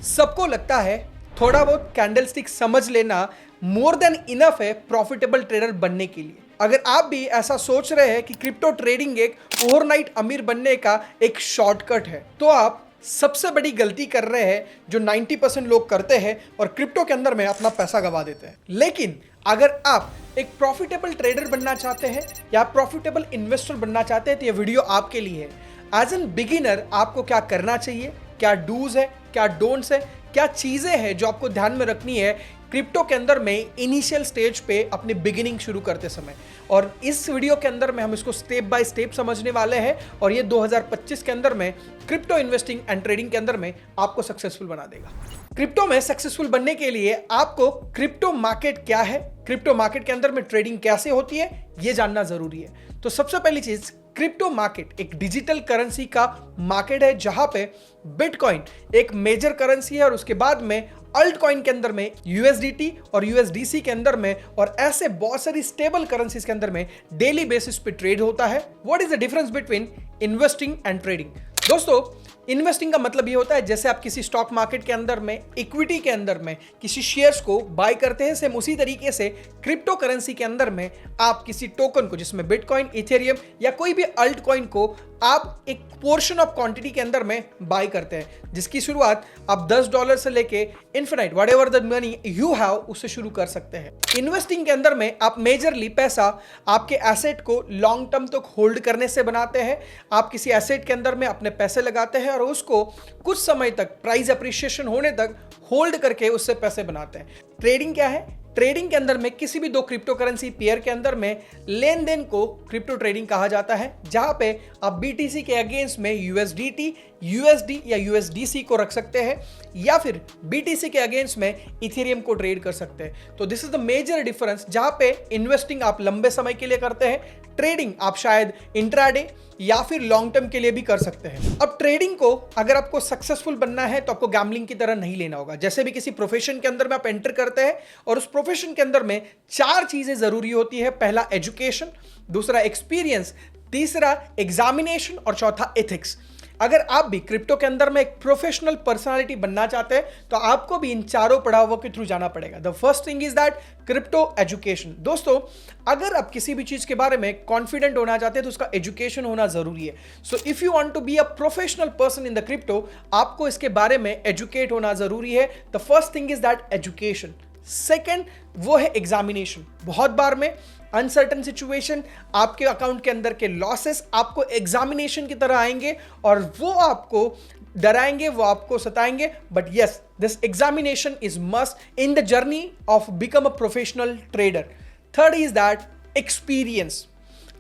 सबको लगता है थोड़ा बहुत कैंडलस्टिक समझ लेना मोर देन इनफ है प्रॉफिटेबल ट्रेडर बनने के लिए। अगर आप भी ऐसा सोच रहे हैं कि क्रिप्टो ट्रेडिंग एक ओवरनाइट अमीर बनने का एक शॉर्टकट है, तो आप सबसे बड़ी गलती कर रहे हैं जो 90% लोग करते हैं और क्रिप्टो के अंदर में अपना पैसा गवा देते हैं। लेकिन अगर आप एक प्रॉफिटेबल ट्रेडर बनना चाहते हैं या प्रॉफिटेबल इन्वेस्टर बनना चाहते हैं तो ये वीडियो आपके लिए है। एज एन बिगिनर आपको क्या करना चाहिए, क्या डूज है, क्या डोंट्स है, क्या चीजें हैं जो आपको ध्यान में रखनी है क्रिप्टो के अंदर में इनिशियल स्टेज पे अपनी बिगिनिंग शुरू करते समय। और इस वीडियो के अंदर में हम इसको स्टेप बाय स्टेप समझने वाले हैं और ये 2025 के अंदर में क्रिप्टो इन्वेस्टिंग एंड ट्रेडिंग के अंदर में आपको सक्सेसफुल बना देगा। क्रिप्टो में सक्सेसफुल बनने के लिए आपको क्रिप्टो मार्केट क्या है, क्रिप्टो मार्केट के अंदर में ट्रेडिंग कैसे होती है, ये जानना जरूरी है। तो सबसे पहली चीज, क्रिप्टो मार्केट एक डिजिटल करेंसी का मार्केट है जहां पे बिटकॉइन एक मेजर करेंसी है और उसके बाद में अल्ट कॉइन के अंदर में यूएसडीटी और यूएसडीसी के अंदर में और ऐसे बहुत सारी स्टेबल करेंसीज के अंदर में डेली बेसिस पे ट्रेड होता है। What is the difference between investing and trading? दोस्तों, इन्वेस्टिंग का मतलब ये होता है जैसे आप किसी स्टॉक मार्केट के अंदर में इक्विटी के अंदर में किसी शेयर्स को बाय करते हैं, सेम उसी तरीके से क्रिप्टो करेंसी के अंदर में आप किसी टोकन को, जिसमें बिटकॉइन, इथेरियम या कोई भी अल्ट कॉइन को आप एक पोर्शन ऑफ क्वांटिटी के अंदर में बाय करते हैं, जिसकी शुरुआत आप $10 से लेके infinite what ever the money you have उससे शुरू कर सकते हैं। इन्वेस्टिंग के अंदर में आप मेजरली पैसा आपके एसेट को लॉन्ग टर्म तक होल्ड करने से बनाते हैं। आप किसी एसेट के अंदर में अपने पैसे लगाते हैं और उसको कुछ समय तक प्राइस अप्रिशिएशन होने तक होल्ड करके उससे पैसे बनाते हैं। ट्रेडिंग क्या है? ट्रेडिंग के अंदर में किसी भी दो क्रिप्टो करेंसी पेयर के अंदर में लेन देन को क्रिप्टो ट्रेडिंग कहा जाता है, जहां पे आप बीटीसी के अगेंस्ट में यूएसडीटी, यूएसडी या यूएसडीसी को रख सकते हैं या फिर बीटीसी के अगेंस्ट में इथेरियम को ट्रेड कर सकते हैं। तो this is the major difference, जहां पे इन्वेस्टिंग आप लंबे समय के लिए करते हैं, ट्रेडिंग आप शायद इंट्राडे या फिर लॉन्ग टर्म के लिए भी कर सकते हैं। अब ट्रेडिंग को अगर आपको सक्सेसफुल बनना है तो आपको गैम्बलिंग की तरह नहीं लेना होगा। जैसे भी किसी प्रोफेशन के अंदर में आप एंटर करते हैं और उस प्रोफेशन के अंदर में 4 चीजें जरूरी होती है। पहला एजुकेशन, दूसरा एक्सपीरियंस, तीसरा एग्जामिनेशन और चौथा एथिक्स। अगर आप भी क्रिप्टो के अंदर में एक प्रोफेशनल पर्सनालिटी बनना चाहते हैं तो आपको भी इन चारों पड़ावों के थ्रू जाना पड़ेगा। The first thing is that crypto education. दोस्तों, अगर आप किसी भी चीज के बारे में कॉन्फिडेंट होना चाहते हैं तो उसका एजुकेशन होना जरूरी है। So if you want to be a professional person in the crypto, आपको इसके बारे में एजुकेट होना जरूरी है। The first thing is that education. Second वो है एग्जामिनेशन। बहुत बार में अनसर्टन सिचुएशन, आपके अकाउंट के अंदर के लॉसेस आपको एग्जामिनेशन की तरह आएंगे और वो आपको डराएंगे, वो आपको सताएंगे। But yes, this examination is must in the journey of become a professional trader. Third is that experience.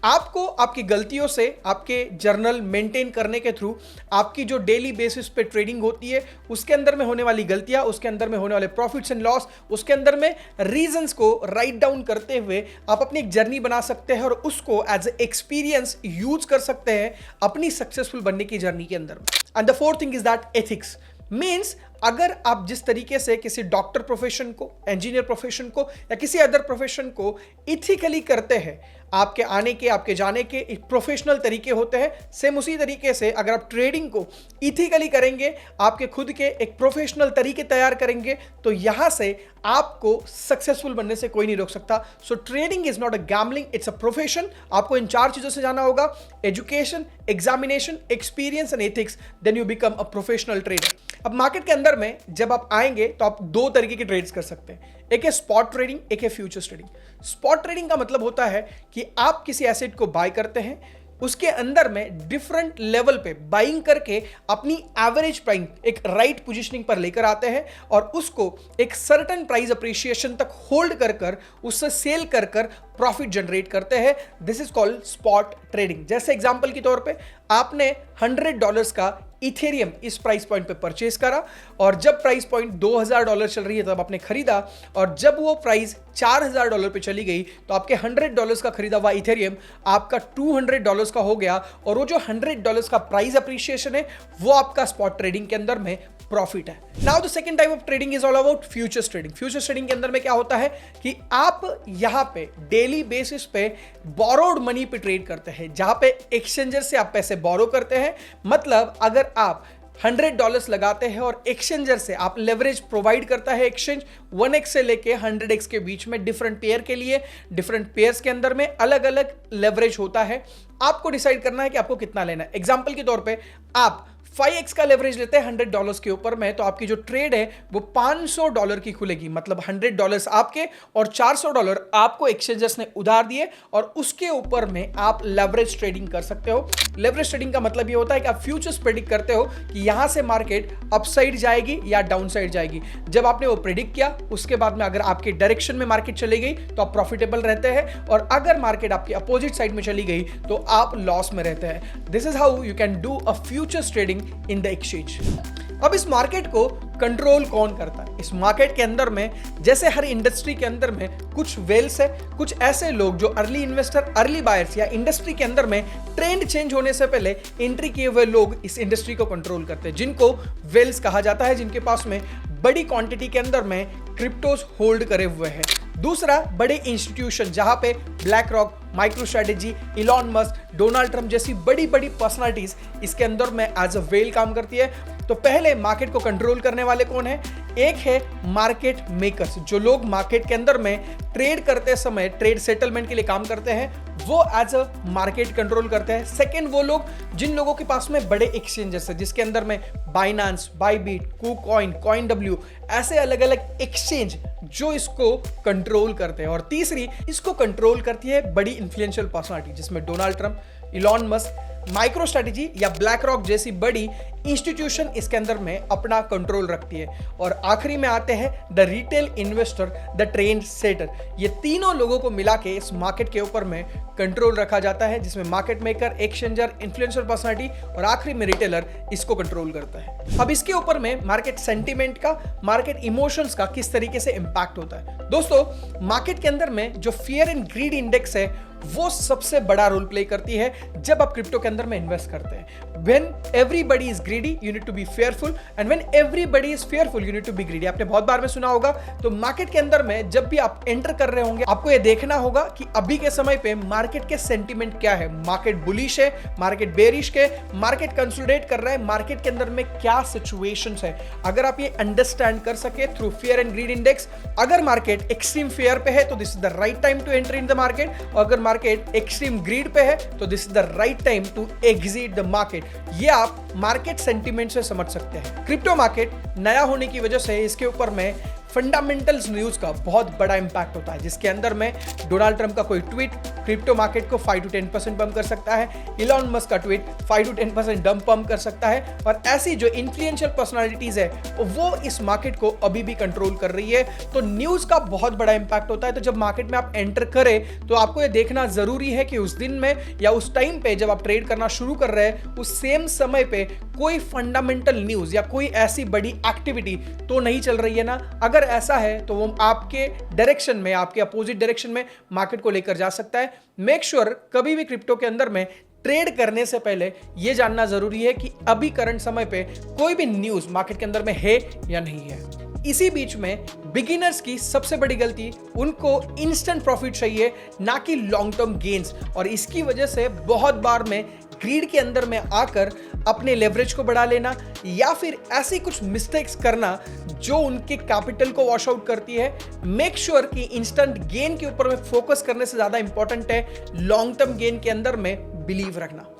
आपको आपकी गलतियों से आपके जर्नल मेंटेन करने के थ्रू आपकी जो डेली बेसिस पे ट्रेडिंग होती है उसके अंदर में होने वाली गलतियां, उसके अंदर में होने वाले प्रॉफिट्स एंड लॉस, उसके अंदर में रीजंस को राइट डाउन करते हुए आप अपनी एक जर्नी बना सकते हैं और उसको एज ए एक्सपीरियंस यूज कर सकते हैं अपनी सक्सेसफुल बनने की जर्नी के अंदर। And the fourth thing is that ethics. Means अगर आप जिस तरीके से किसी डॉक्टर प्रोफेशन को, इंजीनियर प्रोफेशन को या किसी अदर प्रोफेशन को इथिकली करते हैं, आपके आने के, आपके जाने के एक प्रोफेशनल तरीके होते हैं, सेम उसी तरीके से अगर आप ट्रेडिंग को इथिकली करेंगे, आपके खुद के एक प्रोफेशनल तरीके तैयार करेंगे, तो यहां से आपको सक्सेसफुल बनने से कोई नहीं रोक सकता। So trading is not a gambling, it's a profession. आपको इन 4 चीजों से जाना होगा, education, examination, experience and ethics, then you become a professional trader. अब मार्केट के अंदर में जब आप आएंगे तो आप 2 तरीके के ट्रेड्स कर सकते हैं। एक है स्पॉट ट्रेडिंग, एक है फ्यूचर्स ट्रेडिंग। स्पॉट ट्रेडिंग का मतलब होता है कि आप किसी एसेट को बाय करते हैं, उसके अंदर में डिफरेंट लेवल पे बाइंग करके अपनी एवरेज प्राइस एक राइट पोजीशनिंग पर लेकर आते हैं और उसको एक सर्टेन प्राइस अप्रिशिएशन तक होल्ड कर कर उससे सेल कर कर प्रॉफिट जनरेट करते हैं। This is called spot trading. जैसे एग्जांपल के तौर पे आपने $100 का इथेरियम इस प्राइस पॉइंट पे परचेस करा और जब प्राइस पॉइंट $2000 चल रही है तब आपने खरीदा और जब वो प्राइस $4000 पे चली गई तो आपके $100 का खरीदा हुआ इथेरियम आपका $200 का हो गया और वो जो $100 का प्राइस अप्रिशिएशन है वो आपका स्पॉट ट्रेडिंग के अंदर में प्रॉफिट है। Now the second type of trading is all about futures trading. Futures trading के अंदर में क्या होता है कि आप यहां पे डेली बेसिस पे बोरोड मनी पे ट्रेड करते हैं, जहां पे एक्सचेंजर से आप पैसे बोरो करते हैं। मतलब अगर आप $100 लगाते हैं और एक्सचेंजर से आप लेवरेज प्रोवाइड करता है एक्सचेंज 1x से लेके 100x के बीच में डिफरेंट पेयर के लिए, डिफरेंट पेयर्स के अंदर में अलग अलग लेवरेज होता है। आपको डिसाइड करना है कि आपको कितना लेना है। एग्जांपल के तौर पे आप 5x का लेवरेज लेते हैं $100 के ऊपर में, तो आपकी जो ट्रेड है वो $500 की खुलेगी। मतलब $100 आपके और $400 आपको एक्सचेंजर्स ने उधार दिए और उसके ऊपर में आप लेवरेज ट्रेडिंग कर सकते हो। लेवरेज ट्रेडिंग का मतलब ये होता है कि आप फ्यूचर्स प्रेडिक्ट करते हो कि यहां से मार्केट अपसाइड जाएगी या डाउनसाइड जाएगी। जब आपने वो प्रेडिक्ट किया, उसके बाद में अगर आपके डायरेक्शन में मार्केट चली गई तो आप प्रॉफिटेबल रहते हैं, और अगर मार्केट आपकी अपोजिट साइड में चली गई तो आप लॉस में रहते हैं। This is how you can do a futures trading in the exchange. अब इस मार्केट को कंट्रोल कौन करता है? इस मार्केट के अंदर में, जैसे हर इंडस्ट्री के अंदर में कुछ वेल्स है, कुछ ऐसे लोग जो अर्ली इन्वेस्टर, अर्ली बायर्स या इंडस्ट्री के अंदर में ट्रेंड चेंज होने से पहले एंट्री किए हुए लोग इस इंडस्ट्री को कंट्रोल करते हैं, जिनको वेल्स कहा जाता है, जिनके पास में बड़ी क्वांटिटी के अंदर में क्रिप्टोज होल्ड करे हुए हैं। दूसरा, बड़े इंस्टीट्यूशन जहां पे black rock, micro strategy, Elon Musk, Donald Trump जैसी बड़ी बड़ी पर्सनालिटीज इसके अंदर में एज अ वेल काम करती है। तो पहले मार्केट को कंट्रोल करने वाले कौन है? एक है मार्केट मेकर्स, जो लोग मार्केट के अंदर में ट्रेड करते समय ट्रेड सेटलमेंट के लिए काम करते हैं, वो एज अ मार्केट कंट्रोल करते हैं। सेकंड, वो लोग जिन लोगों के पास में बड़े एक्सचेंजेस है, जिसके अंदर में बाइनांस, बाइबिट, कूकॉइन, कॉइनडब्ल्यू, ऐसे अलग अलग एक्सचेंज जो इसको कंट्रोल करते हैं। और तीसरी, इसको कंट्रोल करती है बड़ी इन्फ्लुएंशियल पर्सनालिटी, जिसमें Donald Trump, Elon Musk, micro strategy या ब्लैक रॉक जैसी बड़ी इंस्टीट्यूशन इसके अंदर में अपना कंट्रोल रखती है। और आखिरी में आते हैं the retail investor, the trend setter. ये तीनों लोगों को मिला के इस मार्केट के ऊपर में कंट्रोल रखा जाता है, जिसमें market maker, exchanger, influencer personality और आखिरी में रिटेलर इसको कंट्रोल करता है। अब इसके ऊपर में मार्केट सेंटीमेंट का, मार्केट इमोशंस का किस तरीके से इंपैक्ट होता है। दोस्तों, मार्केट के अंदर में जो फियर एंड ग्रीड इंडेक्स है वो सबसे बड़ा रोल प्ले करती है जब आप क्रिप्टो के अंदर में इन्वेस्ट करते हैं। When everybody is greedy, you need to be fearful, and when everybody is fearful, you need to be greedy। आपने बहुत बार में सुना होगा। तो मार्केट के अंदर में जब भी आप एंटर कर रहे होंगे, आपको ये देखना होगा कि अभी के समय पे मार्केट के सेंटीमेंट क्या है। मार्केट बुलिश है, मार्केट बेरिश है, मार्केट कंसोलिडेट कर रहा है, मार्केट के अंदर में क्या सिचुएशंस है। अगर आप ये अंडरस्टैंड कर सके through fear and greed index, अगर मार्केट एक्सट्रीम फियर पे है तो this is the right time to enter in the market, और अगर मार्केट एक्सट्रीम ग्रीड पे है तो this is the right time to exit the market. ये आप मार्केट सेंटीमेंट से समझ सकते हैं। क्रिप्टो मार्केट नया होने की वजह से इसके ऊपर में फंडामेंटल्स न्यूज का बहुत बड़ा इंपैक्ट होता है, जिसके अंदर में डोनाल्ड ट्रंप का कोई ट्वीट क्रिप्टो मार्केट को 5 to 10% बम कर सकता है, इलॉन मस्क का ट्वीट 5 to 10% डम पंप कर सकता है, और ऐसी जो इन्फ्लुएंशियल पर्सनालिटीज है वो इस मार्केट को अभी भी कंट्रोल कर रही है। तो न्यूज का बहुत बड़ा इंपैक्ट होता है। तो जब मार्केट में आप एंटर करें तो आपको ये देखना जरूरी है कि उस दिन में या उस टाइम पे जब आप ट्रेड करना शुरू कर रहे हैं, उस सेम समय पे कोई फंडामेंटल न्यूज या कोई ऐसी बड़ी एक्टिविटी तो नहीं चल रही है ना। अगर ऐसा है तो वो आपके डायरेक्शन में, आपके अपोजिट डायरेक्शन में मार्केट को लेकर जा सकता है। मेक श्योर कभी भी क्रिप्टो के अंदर में ट्रेड करने से पहले यह जानना जरूरी है कि अभी करंट समय पे कोई भी न्यूज मार्केट के अंदर में है या नहीं है। इसी बीच में बिगिनर्स की सबसे बड़ी गलती, उनको इंस्टेंट प्रॉफिट चाहिए ना कि लॉन्ग टर्म गेन्स, और इसकी वजह से बहुत बार में ग्रीड के अंदर में आकर अपने लेवरेज को बढ़ा लेना या फिर ऐसी कुछ मिस्टेक्स करना जो उनके कैपिटल को वॉश आउट करती है। मेक श्योर कि इंस्टेंट गेन के ऊपर में फोकस करने से ज्यादा इंपॉर्टेंट है लॉन्ग टर्म गेन के अंदर में बिलीव रखना।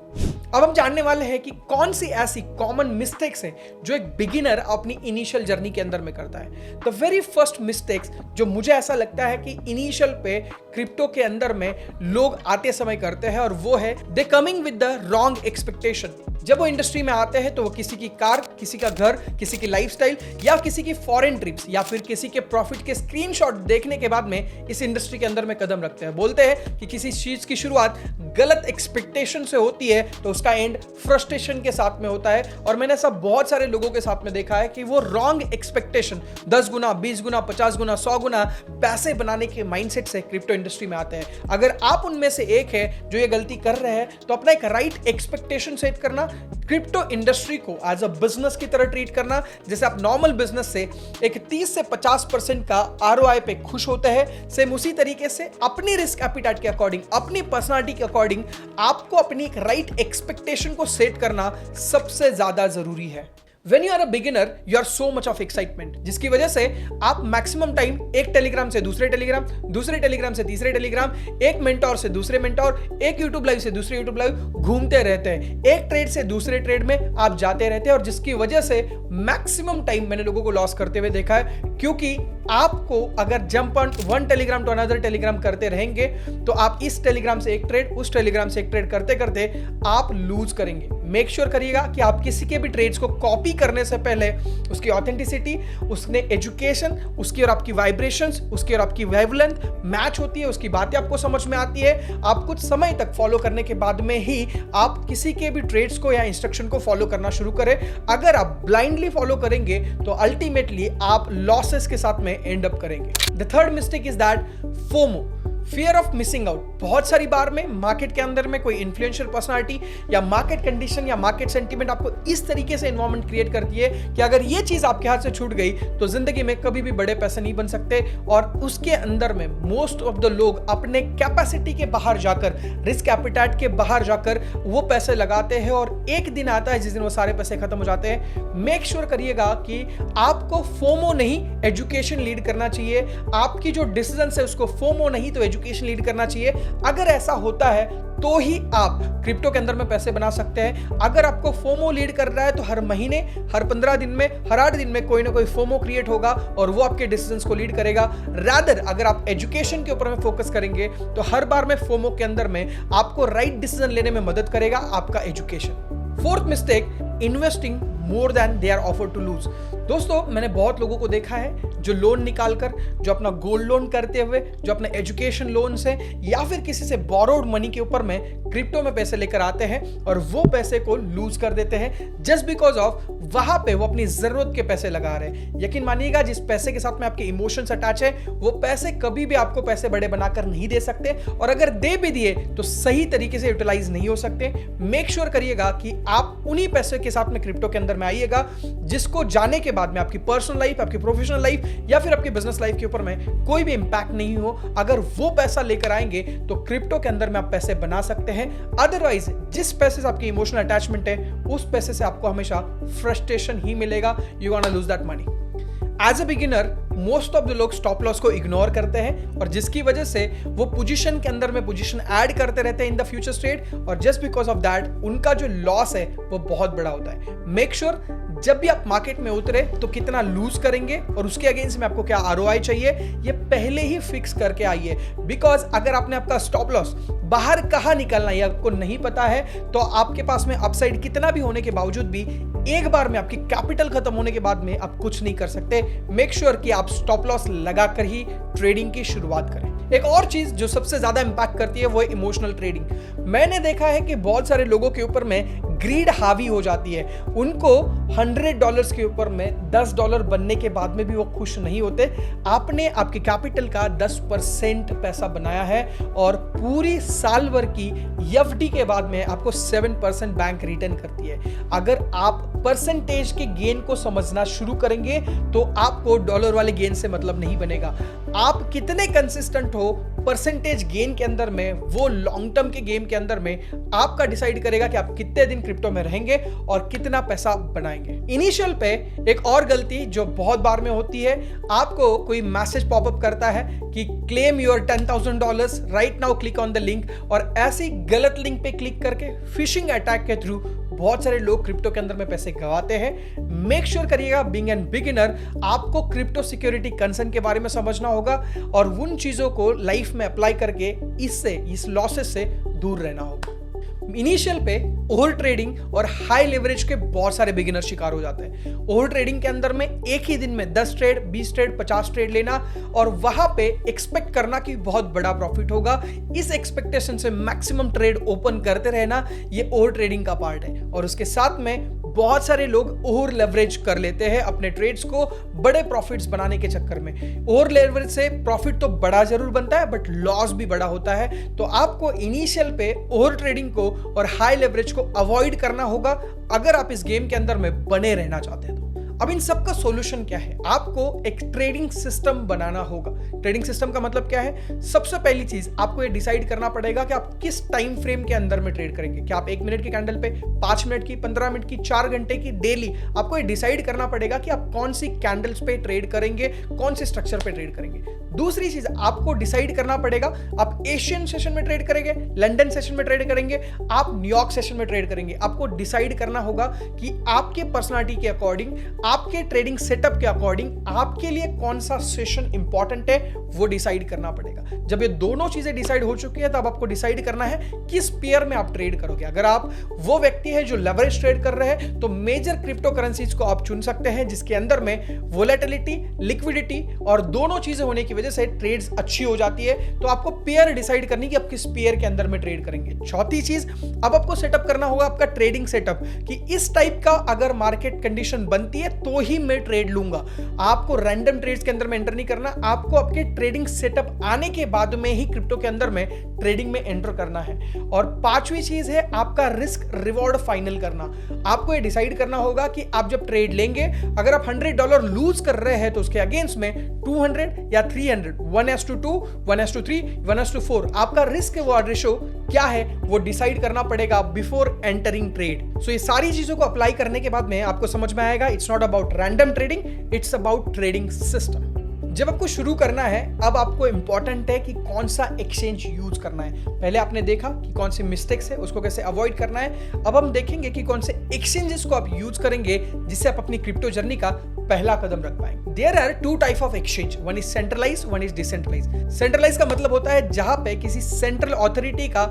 अब हम जानने वाले हैं कि कौन सी ऐसी कॉमन मिस्टेक्स हैं जो एक बिगिनर अपनी इनिशियल जर्नी के अंदर में करता है। द वेरी फर्स्ट मिस्टेक्स जो मुझे ऐसा लगता है कि इनिशियल पे क्रिप्टो के अंदर में लोग आते समय करते हैं, और वो है they coming with the wrong expectation. जब वो इंडस्ट्री में आते हैं तो वो किसी की कार, किसी का घर, किसी की लाइफस्टाइल या किसी की फॉरेन ट्रिप्स या फिर किसी के प्रॉफिट के स्क्रीनशॉट देखने के बाद में इस इंडस्ट्री के अंदर में कदम रखते हैं। बोलते हैं कि किसी चीज की शुरुआत गलत एक्सपेक्टेशन से होती है तो उसका एंड फ्रस्ट्रेशन के साथ में होता है। और मैंने ऐसा बहुत सारे लोगों के साथ में देखा है कि वो रॉन्ग एक्सपेक्टेशन 10 गुना, 20 गुना, 50 गुना, 100 गुना पैसे बनाने के माइंडसेट से क्रिप्टो इंडस्ट्री में आते हैं। अगर आप उनमें से एक है जो ये गलती कर रहे हैं तो अपना एक राइट एक्सपेक्टेशन सेट करना, क्रिप्टो इंडस्ट्री को एज अ बिजनेस की तरह ट्रीट करना। जैसे आप नॉर्मल बिजनेस से एक 30 से 50% का ROI पे खुश होते हैं, सेम उसी तरीके से अपनी रिस्क एपिटाइट के अकॉर्डिंग, अपनी पर्सनालिटी के अकॉर्डिंग आपको अपनी एक राइट एक्सपेक्टेशन को सेट करना सबसे ज्यादा जरूरी है। When you are a beginner, you are so much of excitement, जिसकी वजह से आप मैक्सिमम टाइम एक टेलीग्राम से दूसरे टेलीग्राम, दूसरे टेलीग्राम से तीसरे टेलीग्राम, एक मेंटोर से दूसरे मेंटोर, एक यूट्यूब लाइव से दूसरे यूट्यूब लाइव घूमते रहते हैं, एक ट्रेड से दूसरे ट्रेड में आप जाते रहते हैं, और जिसकी वजह से मैक्सिमम टाइम मैंने लोगों को लॉस करते हुए देखा है, क्योंकि आपको अगर jump on one Telegram to another Telegram करते रहेंगे तो आप इस टेलीग्राम से एक ट्रेड, उस टेलीग्राम से एक ट्रेड करते करते आप लूज करेंगे। मेक श्योर करिएगा कि आप किसी के भी ट्रेड्स को कॉपी करने से पहले उसकी ऑथेंटिसिटी, उसने एजुकेशन, उसकी और आपकी वाइब्रेशंस, उसकी और आपकी वेवलेंथ मैच होती है, उसकी बातें आपको समझ में आती है। आप कुछ समय तक फॉलो करने के बाद में ही आप किसी के भी ट्रेड्स को या इंस्ट्रक्शन को फॉलो करना शुरू करें। अगर आप ब्लाइंडली फॉलो करेंगे तो अल्टीमेटली आप लॉसेस के साथ में एंड अप करेंगे। The third mistake is that FOMO, fear of missing out. बहुत सारी बार में मार्केट के अंदर में कोई इन्फ्लुएंशियल पर्सनालिटी या मार्केट कंडीशन या मार्केट सेंटीमेंट आपको इस तरीके से एनवायरनमेंट क्रिएट करती है कि अगर ये चीज आपके हाथ से छूट गई तो जिंदगी में कभी भी बड़े पैसे नहीं बन सकते। और उसके अंदर में मोस्ट ऑफ द लोग अपने कैपेसिटी के बाहर जाकर, रिस्क एपिटाइट के बाहर जाकर वो पैसे लगाते हैं, और एक दिन आता है जिस दिन वो सारे पैसे खत्म हो जाते हैं। मेक श्योर करिएगा कि आपको फोमो नहीं, एजुकेशन लीड करना चाहिए। आपकी जो डिसीजन है उसको फोमो नहीं तो एजुकेशन लीड करना चाहिए। अगर ऐसा होता है तो ही आप क्रिप्टो के अंदर में पैसे बना सकते हैं। अगर आपको फोमो लीड कर रहा है तो हर महीने, हर 15 दिन में, हर 8 दिन में कोई ना कोई फोमो क्रिएट होगा और वो आपके डिसीजंस को लीड करेगा। रादर अगर आप एजुकेशन के ऊपर में फोकस करेंगे तो हर बार में फोमो के अंदर में आपको राइट डिसीजन लेने में मदद करेगा आपका education. Fourth mistake, investing more than they are offer to lose. दोस्तों, मैंने बहुत लोगों को देखा है जो लोन निकालकर, जो अपना गोल्ड लोन करते हुए, जो अपने एजुकेशन लोन से या फिर किसी से बोरोड मनी के ऊपर में क्रिप्टो में पैसे लेकर आते हैं और वो पैसे को लूज कर देते हैं जस्ट बिकॉज ऑफ वहां पे वो अपनी जरूरत के पैसे लगा रहे हैं। यकीन मानिएगा, जिस पैसे के साथ में आपके इमोशंस अटैच है वो पैसे कभी भी आपको पैसे बड़े बनाकर नहीं दे सकते, और अगर दे भी दिए तो सही तरीके से यूटिलाइज नहीं हो सकते। मेक श्योर करिएगा कि आप उन्हीं पैसे के साथ में क्रिप्टो के अंदर में आइएगा जिसको जाने के बाद में आपकी पर्सनल लाइफ, आपकी प्रोफेशनल लाइफ या फिर आपकी बिजनेस लाइफ के ऊपर में कोई भी इंपैक्ट नहीं हो। अगर वो पैसा लेकर आएंगे तो क्रिप्टो के अंदर में आप पैसे बना सकते हैं। अदरवाइज जिस पैसे से आपकी इमोशनल अटैचमेंट है उस पैसे से आपको हमेशा फ्रस्ट्रेशन ही मिलेगा। You gonna lose that money. As a beginner most of the लोग स्टॉप लॉस को इग्नोर करते हैं, और जिसकी वजह से वो पोजीशन के अंदर में पोजीशन ऐड करते रहते हैं इन द फ्यूचर ट्रेड, और जस्ट बिकॉज ऑफ दैट उनका जो लॉस है वो बहुत बड़ा होता है। मेक श्योर जब भी आप मार्केट में उतरे तो कितना लूज करेंगे और उसके अगेंस्ट में आपको क्या आरओआई चाहिए ये पहले ही फिक्स करके आइए। बिकॉज अगर आपने आपका स्टॉप लॉस बाहर कहाँ निकालना है आपको नहीं पता है तो आपके पास में अपसाइड कितना भी होने के बावजूद भी एक बार में आपकी कैपिटल खत्म होने के बाद में आप कुछ नहीं कर सकते। मेक श्योर कि आप स्टॉप लॉस लगाकर ही ट्रेडिंग की शुरुआत करें। एक और चीज जो सबसे ज्यादा इंपैक्ट करती है वो है इमोशनल ट्रेडिंग। मैंने देखा है कि बहुत सारे लोगों के ऊपर में ग्रीड हावी हो जाती है। उनको $100 के ऊपर में $10 बनने के बाद में भी वो खुश नहीं होते। आपने आपके कैपिटल का 10% पैसा बनाया है और पूरी साल भर की एफडी के बाद में आपको 7% बैंक रिटर्न करती है। अगर आप परसेंटेज के गेन को समझना शुरू करेंगे तो आपको डॉलर वाले गेन से मतलब नहीं बनेगा। आप कितने कंसिस्टेंट हो परसेंटेज गेन के अंदर में, वो लॉन्ग टर्म के गेम के अंदर में आपका डिसाइड करेगा कि आप कितने दिन क्रिप्टो में रहेंगे और कितना पैसा बनाएंगे। इनिशियल पे एक और गलती जो बहुत बार में होती है, आपको कोई मैसेज पॉपअप करता है कि claim your $10,000 right now, click on the link, और ऐसी गलत लिंक पे क्लिक करके फिशिंग अटैक के थ्रू बहुत सारे लोग क्रिप्टो के अंदर में पैसे गंवाते हैं। मेक श्योर करिएगा बीइंग एन बिगिनर आपको क्रिप्टो सिक्योरिटी कंसर्न के बारे में समझना होगा और उन चीजों को लाइफ में अप्लाई करके इस लॉसेस से दूर रहना होगा। इनिशियल पे ओवर ट्रेडिंग और हाई लेवरेज के बहुत सारे बिगिनर शिकार हो जाते हैं। ओवर ट्रेडिंग के अंदर में एक ही दिन में 10 ट्रेड, 20 ट्रेड, 50 ट्रेड लेना और वहां पे एक्सपेक्ट करना कि बहुत बड़ा प्रॉफिट होगा। इस एक्सपेक्टेशन से मैक्सिमम ट्रेड ओपन करते रहना, ये ओवर ट्रेडिंग का पार्ट है। और उसके साथ में बहुत सारे लोग ओवर लेवरेज कर लेते हैं अपने ट्रेड्स को बड़े प्रॉफिट्स बनाने के चक्कर में। ओवर लेवरेज से प्रॉफिट तो बड़ा जरूर बनता है बट लॉस भी बड़ा होता है। तो आपको इनिशियल पे ओवर ट्रेडिंग को और हाई लेवरेज को अवॉइड करना होगा अगर आप इस गेम के अंदर में बने रहना चाहते हैं। अब इन सब का सॉल्यूशन क्या है? आपको एक ट्रेडिंग सिस्टम बनाना होगा। ट्रेडिंग सिस्टम का मतलब क्या है? सबसे पहली चीज आपको ये डिसाइड करना पड़ेगा कि आप किस टाइम फ्रेम के अंदर में ट्रेड करेंगे। क्या आप 1 मिनट की कैंडल पे, 5 मिनट की, 15 मिनट की, 4 घंटे की, डेली? आपको ये डिसाइड करना पड़ेगा कि आप कौन सी कैंडल्स पे ट्रेड करेंगे, कौन से स्ट्रक्चर पे ट्रेड करेंगे। दूसरी चीज आपको डिसाइड करना पड़ेगा आप एशियन सेशन में ट्रेड करेंगे, लंदन सेशन में ट्रेड करेंगे, आप न्यूयॉर्क सेशन में ट्रेड करेंगे। आपको डिसाइड करना होगा कि आपके पर्सनालिटी के अकॉर्डिंग, आपके ट्रेडिंग सेटअप के अकॉर्डिंग आपके लिए कौन सा सेशन इंपॉर्टेंट है, वो डिसाइड करना पड़ेगा। जब ये दोनों चीजें डिसाइड हो चुकी है तब आपको डिसाइड करना है किस पेयर में आप ट्रेड करोगे। अगर आप वो व्यक्ति है जो लेवरेज ट्रेड कर रहे हैं तो मेजर क्रिप्टो करेंसीज को आप चुन सकते हैं जिसके अंदर में वोलेटिलिटी, लिक्विडिटी और दोनों चीजें होने की वजह से ट्रेड्स अच्छी हो जाती है। तो आपको पेयर डिसाइड करनी कि आप किस पेयर के अंदर में ट्रेड करेंगे। चौथी चीज, अब आपको सेटअप करना होगा आपका ट्रेडिंग सेटअप कि इस टाइप का अगर मार्केट कंडीशन बनती है तो ही मैं ट्रेड लूंगा। आपको रैंडम ट्रेड्स के अंदर में एंटर नहीं करना, आपको आपके ट्रेडिंग सेटअप आने के बाद में ही क्रिप्टो के अंदर में ट्रेडिंग में एंटर करना है। और पांचवी चीज है आपका रिस्क रिवॉर्ड फाइनल करना। आपको ये डिसाइड करना होगा कि आप जब ट्रेड लेंगे, अगर आप $100 लूज कर रहे हैं तो उसके अगेंस्ट में 200 या 300, 1:2, 1:3, 1:4 आपका रिस्क रिवॉर्ड रेशो क्या है वो डिसाइड करना पड़ेगा बिफोर एंटरिंग ट्रेड। सो ये सारी चीजों को अप्लाई करने के बाद में आपको समझ में आएगा it's not about random trading, it's about trading system. जब आपको शुरू करना है, अब आपको इंपॉर्टेंट है कि कौन सा एक्सचेंज यूज करना है। पहले आपने देखा कि कौन सी मिस्टेक्स है, उसको कैसे अवॉइड करना है। अब हम देखेंगे कि कौन से एक्सचेंजेस को आप यूज करेंगे जिससे आप अपनी क्रिप्टो जर्नी का पहला कदम रख पाएंगे। There are 2 type of exchange, one is centralize, one is decentralize. Centralize का मतलब होता है जहां पे किसी सेंट्रल अथॉरिटी का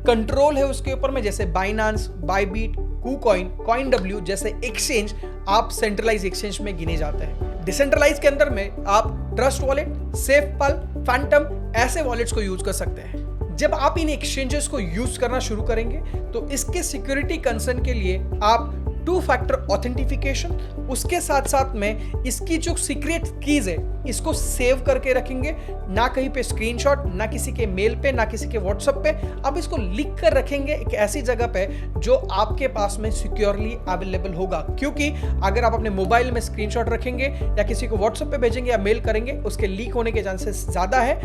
कंट्रोल है उसके ऊपर में, जैसे बाइनांस, बाइबिट, कुकॉइन, कॉइनडब्ल्यू जैसे एक्सचेंज आप सेंट्रलाइज एक्सचेंज में गिने जाते हैं। डिसेंट्रलाइज के अंदर में आप ट्रस्ट वॉलेट, सेफपाल, फैंटम ऐसे वॉलेट्स को यूज कर सकते हैं। जब आप इन एक्सचेंजेस को यूज करना शुरू करेंगे तो इसके सिक्योरिटी कंसर्न के लिए आप 2 फैक्टर ऑथेंटिफिकेशन, उसके साथ साथ में इसकी जो सीक्रेट कीज है इसको सेव करके रखेंगे, ना कहीं पे स्क्रीनशॉट, ना किसी के मेल पे, ना किसी के व्हाट्सएप पे। आप इसको लिख कर रखेंगे एक ऐसी जगह पे जो आपके पास में सिक्योरली अवेलेबल होगा, क्योंकि अगर आप अपने मोबाइल में स्क्रीनशॉट रखेंगे या किसी को व्हाट्सएप पे भेजेंगे या मेल करेंगे, उसके लीक होने के चांसेस ज्यादा है।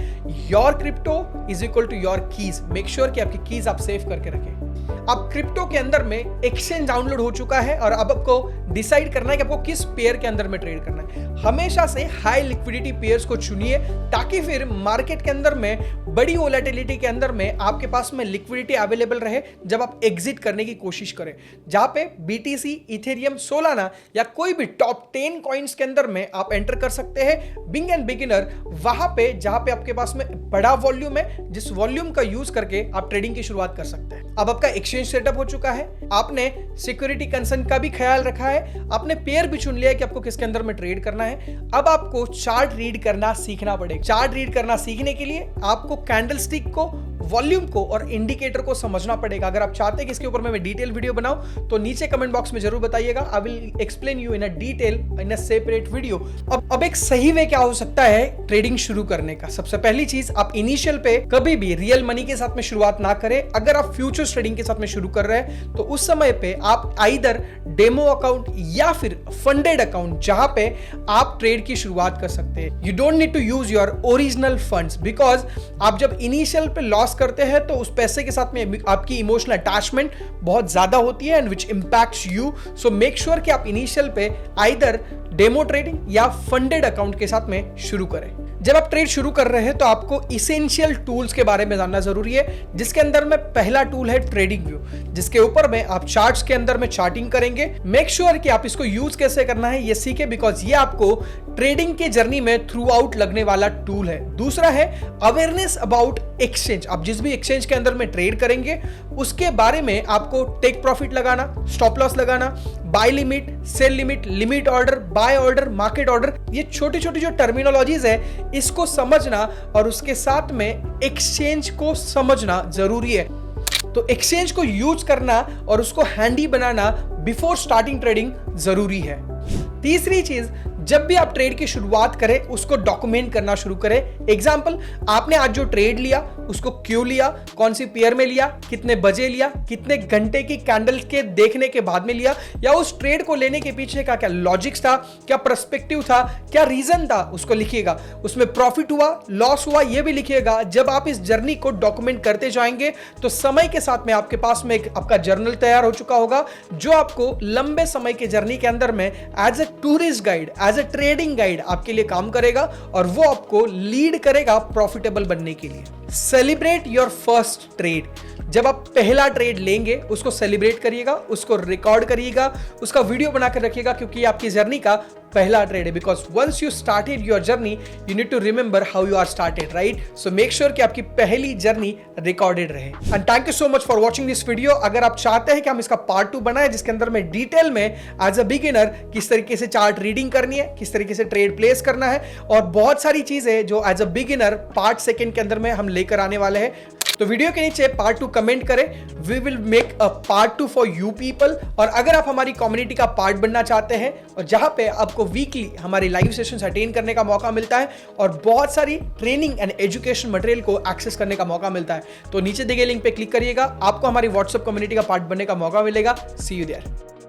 Your crypto is equal to your keys. Make sure कि आपकी कीज आप सेव करके रखें। अब क्रिप्टो के अंदर में एक्सचेंज डाउनलोड हो चुका है और अब आपको डिसाइड करना है कि आपको किस पेयर के अंदर में ट्रेड करना है। हमेशा से हाई लिक्विडिटी पेयर्स को चुनिए ताकि फिर मार्केट के अंदर में बड़ी वोलेटिलिटी के अंदर में आपके पास में लिक्विडिटी अवेलेबल रहे जब आप एग्जिट करने की कोशिश करें। जहां पे बीटीसी, इथेरियम, सोलाना या कोई भी टॉप 10 कॉइन्स के अंदर में आप एंटर कर सकते हैं बिग एंड बिगिनर, वहां पे जहां पे आपके पास में बड़ा वॉल्यूम है, जिस वॉल्यूम का यूज करके आप ट्रेडिंग की शुरुआत कर सकते हैं। अब आपका एक्सचेंज सेटअप हो चुका है, आपने सिक्योरिटी कंसर्न का भी ख्याल रखा है, आपने पेयर भी चुन लिया कि आपको किसके अंदर में ट्रेड करना है। अब आपको चार्ट रीड करना सीखना पड़ेगा। चार्ट रीड करना सीखने के लिए आपको कैंडलस्टिक को, वॉल्यूम को और इंडिकेटर को समझना पड़ेगा। अगर आप चाहते हैं कि इसके ऊपर मैं डिटेल वीडियो बनाऊं तो नीचे कमेंट बॉक्स में जरूर बताइएगा। I will explain you in a detail in a separate video. अब एक सही वे क्या हो सकता है ट्रेडिंग शुरू करने का। सबसे पहली चीज, आप इनिशियल पे कभी भी रियल मनी के साथ में शुरुआत ना करें। अगर आप फ्यूचर ट्रेडिंग के साथ में शुरू कर रहे हैं तो उस समय पे आप आइदर डेमो अकाउंट या फिर फंडेड अकाउंट जहां पे आप ट्रेड की शुरुआत कर सकते हैं। You don't need to use your original funds, because आप जब इनिशियल पे लॉस करते हैं तो उस पैसे के साथ में आपकी इमोशनल अटैचमेंट बहुत ज्यादा होती है and which impacts you. So make sure कि आप इनिशियल पे आइदर डेमो ट्रेडिंग या फंडेड अकाउंट के साथ में शुरू करें। जब आप ट्रेड शुरू कर रहे हैं तो आपको इसेंशियल टूल्स के बारे में जानना जरूरी है, जिसके अंदर में पहला टूल है ट्रेडिंग व्यू, जिसके ऊपर में आप चार्ट्स के अंदर में चार्टिंग करेंगे। मेक श्योर कि आप इसको यूज कैसे करना है ये सीखे, बिकॉज ये आपको ट्रेडिंग के जर्नी में थ्रू आउट लगने वाला टूल है। दूसरा है अवेयरनेस अबाउट एक्सचेंज। आप जिस भी एक्सचेंज के अंदर में ट्रेड करेंगे उसके बारे में आपको टेक प्रॉफिट लगाना, स्टॉप लॉस लगाना, buy limit, sell limit, limit order, buy order, market order, ये छोटी छोटी जो टर्मिनोलॉजीज है इसको समझना और उसके साथ में एक्सचेंज को समझना जरूरी है। तो एक्सचेंज को यूज करना और उसको हैंडी बनाना बिफोर स्टार्टिंग ट्रेडिंग जरूरी है। तीसरी चीज, जब भी आप ट्रेड की शुरुआत करें उसको डॉक्यूमेंट करना शुरू करें। एग्जांपल, आपने आज जो ट्रेड लिया उसको क्यों लिया, कौन सी पेयर में लिया, कितने बजे लिया, कितने घंटे की कैंडल के देखने के बाद में लिया, या उस ट्रेड को लेने के पीछे का क्या लॉजिक्स था, क्या पर्सपेक्टिव था, क्या रीजन था, उसको लिखिएगा। उसमें प्रॉफिट हुआ, लॉस हुआ, यह भी लिखिएगा। जब आप इस जर्नी को डॉक्यूमेंट करते जाएंगे तो समय के साथ में आपके पास में एक आपका जर्नल तैयार हो चुका होगा, जो आपको लंबे समय के जर्नी के अंदर में as a tourist guide, as a trading guide आपके लिए काम करेगा और वो आपको लीड करेगा प्रॉफिटेबल बनने के लिए। Celebrate your first trade. जब आप पहला ट्रेड लेंगे उसको सेलिब्रेट करिएगा, उसको रिकॉर्ड करिएगा, उसका वीडियो बनाकर रखिएगा, क्योंकि आपकी जर्नी का पहला ट्रेड है। Because once you started your journey you need to remember how you are started, right? So make sure कि आपकी पहली जर्नी रिकॉर्डेड रहे। And thank you so much for watching this video. अगर आप चाहते हैं कि हम इसका पार्ट 2 बनाए जिसके अंदर में डिटेल में एज अ बिगिनर किस तरीके से चार्ट रीडिंग करनी है, किस तरीके से ट्रेड प्लेस करना है, और बहुत सारी चीजें जो एज अ बिगिनर पार्ट 2 के अंदर में हम लेकर आने वाले हैं, तो वीडियो के नीचे पार्ट 2 कमेंट करें। We will make a part 2 for you people. और अगर आप हमारी कम्युनिटी का पार्ट बनना चाहते हैं और जहां पे आपको वीकली हमारे लाइव सेशंस अटेंड करने का मौका मिलता है और बहुत सारी ट्रेनिंग एंड एजुकेशन मटेरियल को एक्सेस करने का मौका मिलता है, तो नीचे दिए गए लिंक पे क्लिक करिएगा, आपको हमारी व्हाट्सएप कम्युनिटी का पार्ट बनने का मौका मिलेगा। सी यू देयर।